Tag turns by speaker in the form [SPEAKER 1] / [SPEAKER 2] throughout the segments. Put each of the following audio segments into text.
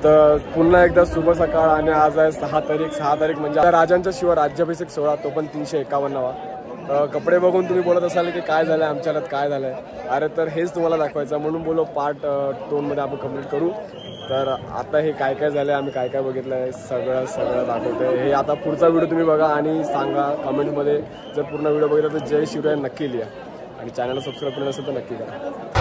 [SPEAKER 1] तर पुन्हा एकदा शुभ सकाळ आणि आज आहे 6 तारीख म्हणजे राजांचा शिवाय राज्याभिषेक सोहळा, तो पण 351वा. कपडे बघून तुम्ही बोलत असाल की काय झालं आमच्याला, काय झालंय. अरे तर हेच तुम्हाला दाखवायचं म्हणून बोलो पार्ट 2 मध्ये आपण कंप्लीट करू. तर आता हे काय काय झालंय, आम्ही काय काय बघितलंय सगळं दाखवतोय. हे आता पुढचा व्हिडिओ तुम्ही बघा आणि सांगा कमेंटमध्ये. जर पूर्ण व्हिडिओ बघितला तर जय शिवराय नक्की लिहा आणि चॅनलला सबस्क्राईब केलं नसेल तर नक्की करा.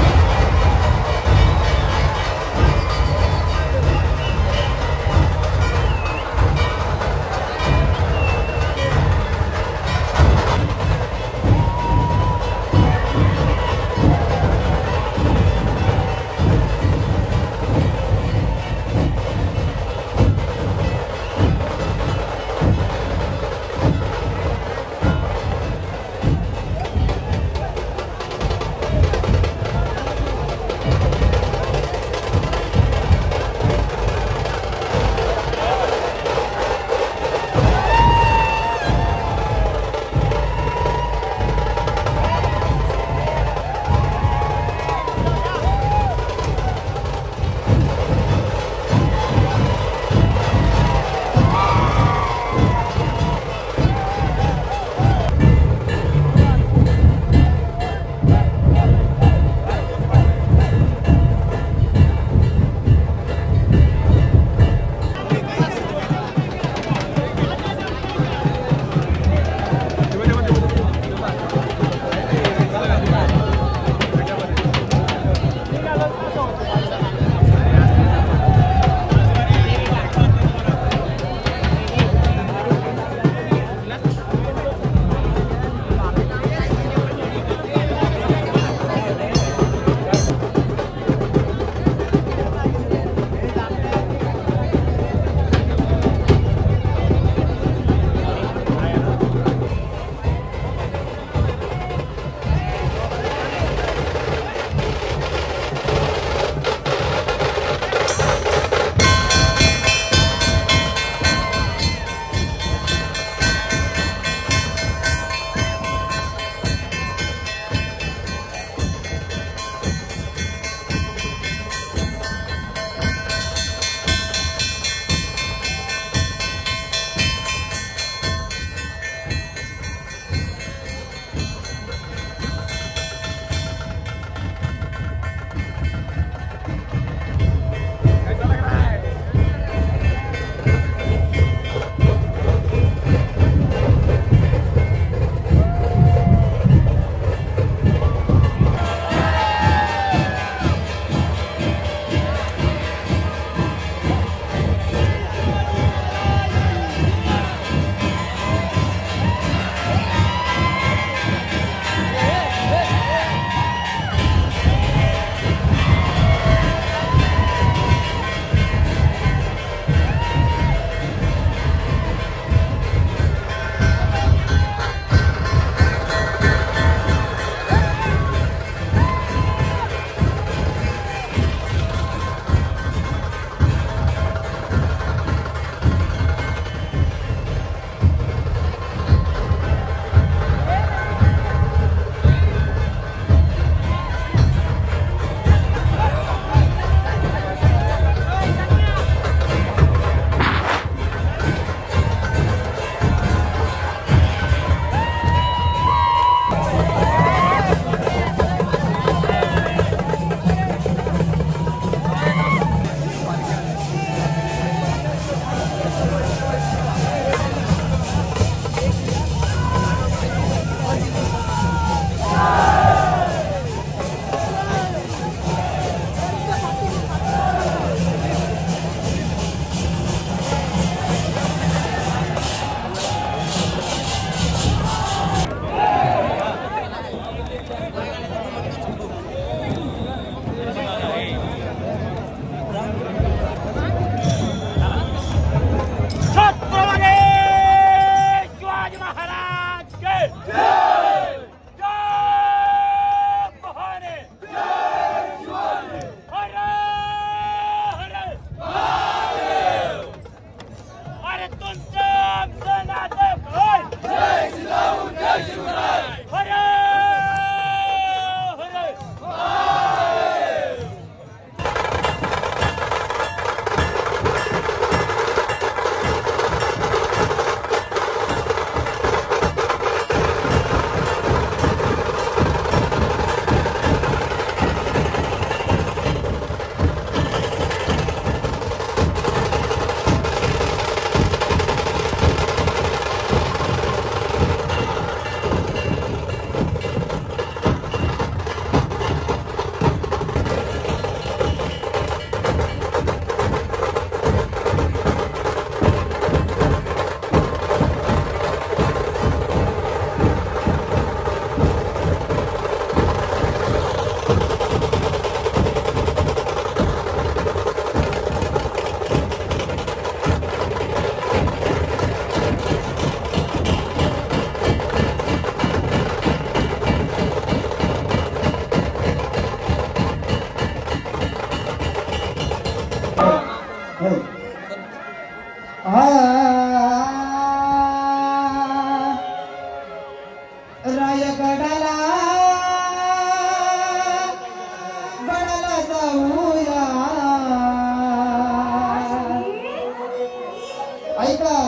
[SPEAKER 2] रायगडाला गडाला जाऊया ऐका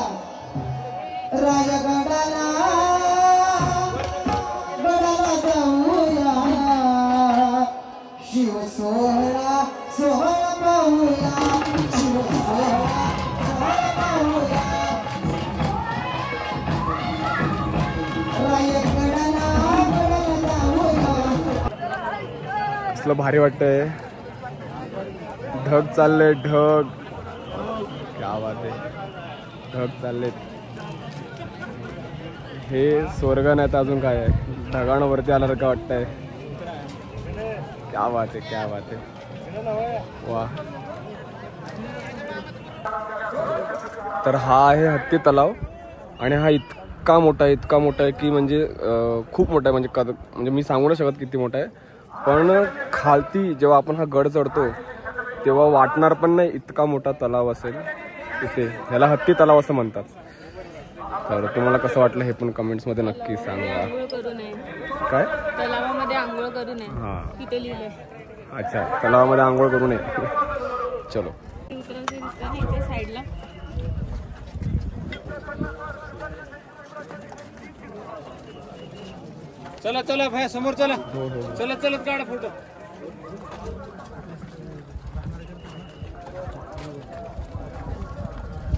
[SPEAKER 2] रायगडाला गडाला जाऊया शिव सोहळा सोहळा पाहूया शिव सोहळा सोहळा पाहूया रायगडाला गडाला जाऊया
[SPEAKER 1] कसलं भारी वाटतंय ढग चालले ढग क्या बात आहे ढग चाललेत हे स्वर्ग नाही तर अजून काय आहे ढगांवरती आल्यासारखं वाटतंय क्या बात आहे क्या बात आहे वा तर हा आहे हत्ती तलाव आणि हा इतका मोठा आहे की म्हणजे खूप मोठा आहे म्हणजे मी सांगू नाही शकत किती मोठा आहे पण खालती जेव्हा आपण हा गड चढतो तेव्हा वाटणार पण नाही इतका मोठा तलाव असेल इथे ह्याला हत्ती तलाव असं म्हणतात तर तुम्हाला कसं वाटलं हे पण कमेंट्समध्ये नक्की सांगा काय
[SPEAKER 3] तलावामध्ये आंघोळ करू नये
[SPEAKER 1] हां
[SPEAKER 3] तिथे लिहिलंय
[SPEAKER 1] अच्छा तलावामध्ये आंघोळ करू नये चलो
[SPEAKER 3] उतरायचं दिसतं ना इथे साईडला
[SPEAKER 4] चला चला भाई समोर चला चलत चलत काढा फोटो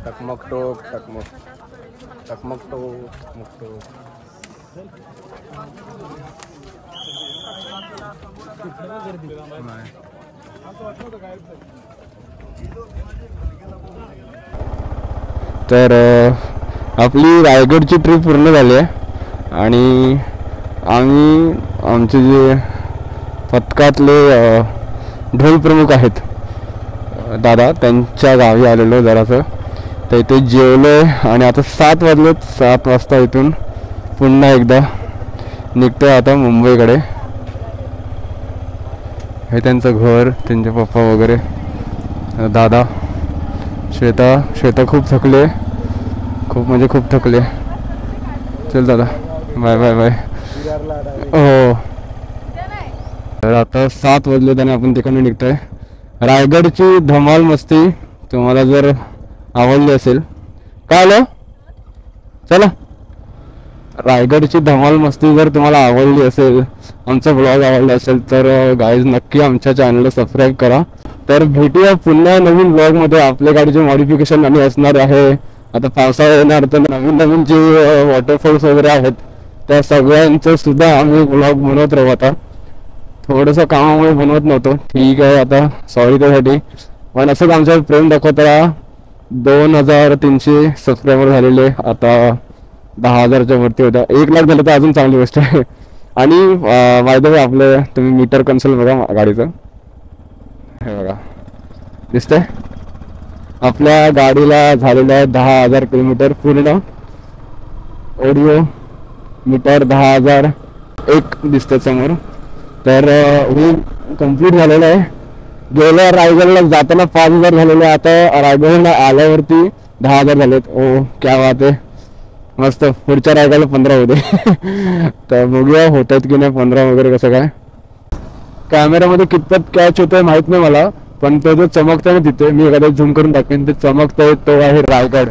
[SPEAKER 1] टकमक टोक टकमक टकमक टोक टकमक टोक तर आपली रायगडची ट्रिप पूर्ण झाली आहे आणि आम्ही आमचे जे पथकातले ढोल प्रमुख आहेत दादा त्यांच्या गावी आलेलो जरासं तर इथे जेवलो आणि आता 7 वाजलेत 7 वाजता इथून पुन्हा एकदा निघतो आता मुंबईकडे हे त्यांचं घर त्यांचे पप्पा वगैरे दादा श्वेता खूप थकले खूप म्हणजे खूप थकले चल दादा बाय बाय बाय हो तर आता 7 वाजले त्याने आपण तिकडनं निघतोय रायगडची धमाल मस्ती तुम्हाला जर आवडली असेल काय आलं चला रायगडची धमाल मस्ती जर तुम्हाला आवडली असेल आमचा ब्लॉग आवडला असेल तर गाईज नक्की आमच्या चॅनलला सबस्क्राईब करा तर भेटूया पुन्हा नवीन ब्लॉगमध्ये आपल्या गाडीचे मॉडिफिकेशन आणि असणार आहे आता पावसाळा येणार तर नवीन जे वॉटरफॉल्स वगैरे आहेत त्या सगळ्यांचं सुद्धा आम्ही ब्लॉग बनवत राहू आता थोडंसं कामामुळे बनवत नव्हतो ठीक आहे आता सॉरी त्यासाठी पण असंच आमच्यावर प्रेम दाखवत राहा 2300 सबस्क्रायबर झालेले आता 10,000च्या वरती होत्या 1 लाख झालं तर अजून चांगली गोष्ट आहे आणि बाय द वे आपलं तुम्ही मीटर कन्सोल बघा गाडीचं हे बघा दिसतंय आपल्या गाडीला झालेलं आहे 10,000 किलोमीटर पूर्ण ऑडिओ मीटर 10,000 एक दिसतं समोर तर हे कम्प्लीट झालेलं आहे गेल्या रायगडला जाताना 5,000 झालेले आता रायगडला आल्यावरती 10,000 झालेत ओ क्या बात आहे मस्त पुढच्या रायगडला 15 होते तर बघूया होत आहेत की नाही 15 वगैरे कसं काय कॅमेऱ्यामध्ये कितपत कॅच होतोय माहित नाही मला पण तो जो चमकता ना तिथे मी एखाद्या झूम करून टाकेन ते चमकतोय तो आहे रायगड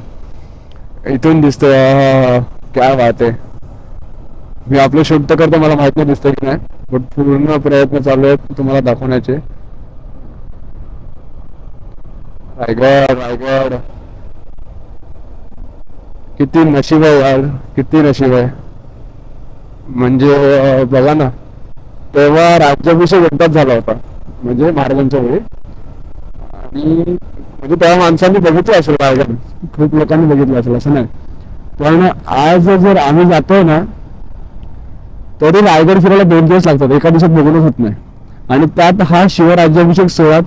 [SPEAKER 1] इथून दिसतोय क्या बात आहे मी आपलं शूट तर करतो मला माहित नाही दिसतंय की नाही बट पूर्ण प्रयत्न चालू आहेत तुम्हाला दाखवण्याचे रायगड किती नशीब आहे यार किती नशीब आहे म्हणजे बघा ना तेव्हा राज्याभिषेक एकदाच झाला होता म्हणजे महाराजांच्या वेळी आणि म्हणजे तेव्हा माणसांनी बघितलं असेल रायगड खूप लोकांनी बघितलं असेल असं नाही पण आज जर आम्ही जातोय ना तरी रायगड फिरायला 2 दिवस लागतात एका दिवसात बघूनच होत नाही आणि त्यात हा शिवराज्याभिषेक सोहळा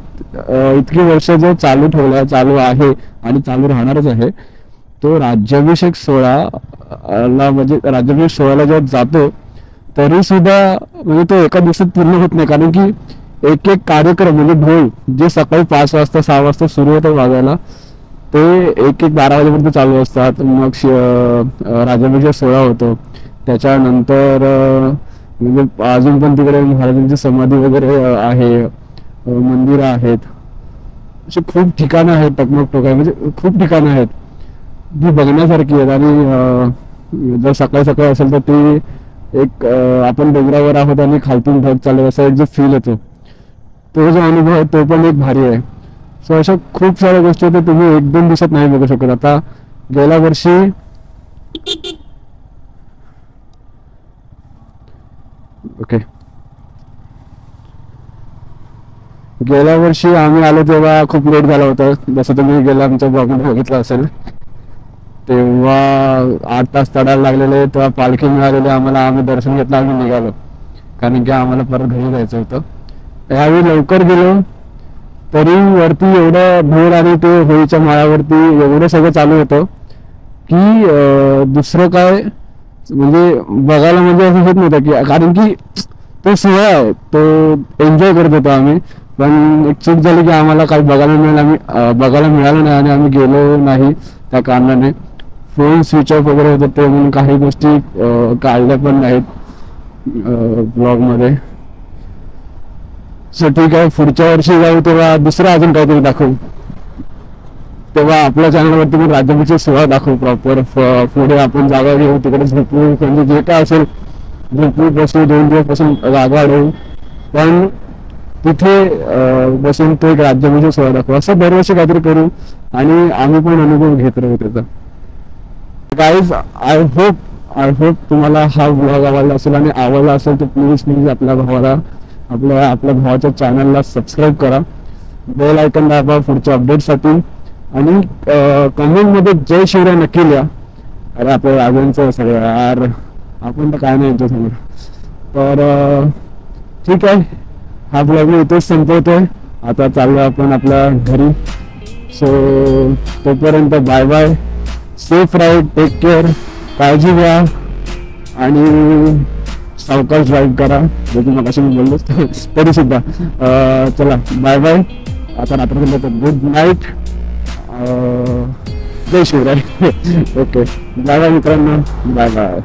[SPEAKER 1] इतकी वर्ष जो चालू आहे आणि चालू राहणारच आहे तो राज्याभिषेक सोहळा म्हणजे राज्याभिषेक सोहळ्याला जेव्हा जातो तरी सुद्धा म्हणजे तो एका दिवसात पूर्ण होत नाही कारण की
[SPEAKER 5] एक एक कार्यक्रम म्हणजे ढोल जे सकाळी 5 वाजता 6 वाजता सुरू होतात वाजायला ते एक 12 वाजेपर्यंत चालू असतात. मग राज्याभिषेक सोहळा होतो. त्याच्यानंतर म्हणजे अजून पण तिकडे महाराजांची समाधी वगैरे आहे, मंदिरं आहेत, अशी खूप ठिकाणं आहेत. टकमक टोक आहे म्हणजे खूप ठिकाणं आहेत जी बघण्यासारखी आहेत. आणि जर सकाळी सकाळी असेल तर ती एक आपण डोंगरावर आहोत आणि खालतून ढग चालू असा एक जो फील येतो तो जो अनुभव आहे तो पण एक भारी आहे. सो अशा खूप साऱ्या गोष्टी तर तुम्ही 1-2 दिवसात नाही बघू शकत. आता गेल्या वर्षी गेल्या वर्षी आम्ही आलो तेव्हा खूप लेट झाला होता. जसं तुम्ही गेल्या आमच्या ब्लॉगमध्ये बघितलं असेल तेव्हा 8 तास चढायला लागलेले. तेव्हा पालखी मिळालेली आम्हाला. आम्ही दर्शन घेतलं, आम्ही निघालो कारण की आम्हाला परत घरी जायचं होतं. यावेळी लवकर गेलो तरी वरती एवढं धूळ आणि ते होळीच्या माळावरती एवढं सगळं चालू होतं की दुसरं काय म्हणजे बघायला म्हणजे असं होत नव्हतं की कारण की तो सोहळा आहे तो एन्जॉय करत होतो आम्ही. पण एक चूक झाली की आम्हाला काही बघायला मिळालं नाही आणि आम्ही गेलो नाही. त्या कारणाने फोन स्विच ऑफ वगैरे होतं ते म्हणून काही गोष्टी काढल्या पण नाहीत ब्लॉगमध्ये. सो ठीक आहे, पुढच्या वर्षी जाऊ तेव्हा दुसरं अजून काहीतरी दाखवू. तेव्हा आपल्या चॅनलवरती पण राज्याभिषेक सोहळा दाखवू प्रॉपर. पुढे आपण जागा घेऊ, तिकडे झोपू, म्हणजे जे काय असेल झोपू बसू, 2 दिवस बसून जागा अडवू, पण तिथे बसून तो एक राज्याभिषेक सोहळा दाखवू. असं दरवर्षी काहीतरी करू आणि आम्ही पण अनुभव घेत राहू त्याचा. गाईज आय होप तुम्हाला हा ब्लॉग आवडला असेल आणि आवडला असेल तर प्लीज आपल्या भावाच्या चॅनलला सबस्क्राईब करा, बेल आयकॉन दाबा पुढच्या अपडेटसाठी आणि कमेंटमध्ये जय शिवराय नक्की लिहा. अरे आपल्या राजांचं सगळं यार, आपण तर काय नाही यांच्या समोर. तर ठीक आहे, हा ब्लॉग मी इथेच संपवतोय. आता चाललो आपण आपल्या घरी. सो तोपर्यंत bye bye, safe ride, take care, काळजी घ्या आणि सावकाश ड्राईव्ह करा. जे तुम्हाला कशी मी बोललो तरी सुद्धा. चला बाय बाय. आता रात्र गुड नाईट. जय शिवराय. ओके बाय बाय मित्रांनो, बाय बाय.